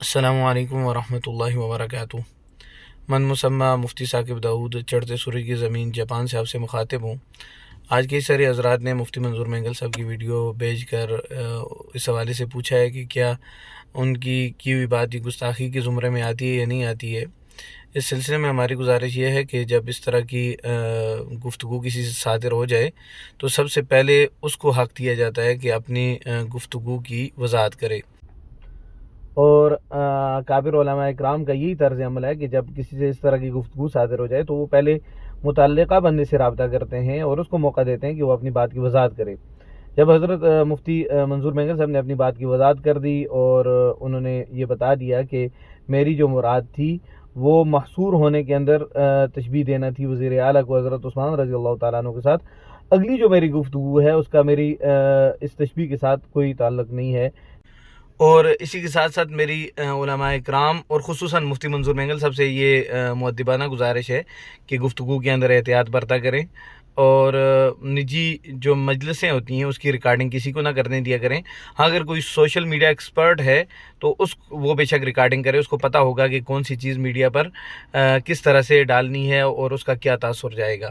السلام علیکم ورحمۃ اللہ وبرکاتہ۔ من مسمہ مفتی ثاقب داؤد، چڑھتے سورج کی زمین، جاپان سے آپ سے مخاطب ہوں۔ آج کئی سارے حضرات نے مفتی منظور مینگل صاحب کی ویڈیو بھیج کر اس حوالے سے پوچھا ہے کہ کیا ان کی ہوئی بات یہ گستاخی کے زمرے میں آتی ہے یا نہیں آتی ہے۔ اس سلسلے میں ہماری گزارش یہ ہے کہ جب اس طرح کی گفتگو کسی سے صادر ہو جائے تو سب سے پہلے اس کو حق دیا جاتا ہے کہ اپنی گفتگو کی وضاحت کرے، اور کابر علماء اکرام کا یہی طرز عمل ہے کہ جب کسی سے اس طرح کی گفتگو صادر ہو جائے تو وہ پہلے متعلقہ بندے سے رابطہ کرتے ہیں اور اس کو موقع دیتے ہیں کہ وہ اپنی بات کی وضاحت کرے۔ جب حضرت مفتی منظور مینگل صاحب نے اپنی بات کی وضاحت کر دی اور انہوں نے یہ بتا دیا کہ میری جو مراد تھی وہ محصور ہونے کے اندر تشبیہ دینا تھی وزیر اعلیٰ کو حضرت عثمان رضی اللہ تعالیٰ عنہ کے ساتھ، اگلی جو میری گفتگو ہے اس کا میری اس تشبیہ کے ساتھ کوئی تعلق نہیں ہے۔ اور اسی کے ساتھ ساتھ میری علماء اکرام اور خصوصاً مفتی منظور مینگل صاحب سے یہ مؤدبانہ گزارش ہے کہ گفتگو کے اندر احتیاط برتا کریں، اور نجی جو مجلسیں ہوتی ہیں اس کی ریکارڈنگ کسی کو نہ کرنے دیا کریں۔ ہاں، اگر کوئی سوشل میڈیا ایکسپرٹ ہے تو وہ بے شک ریکارڈنگ کرے، اس کو پتہ ہوگا کہ کون سی چیز میڈیا پر کس طرح سے ڈالنی ہے اور اس کا کیا تاثر جائے گا۔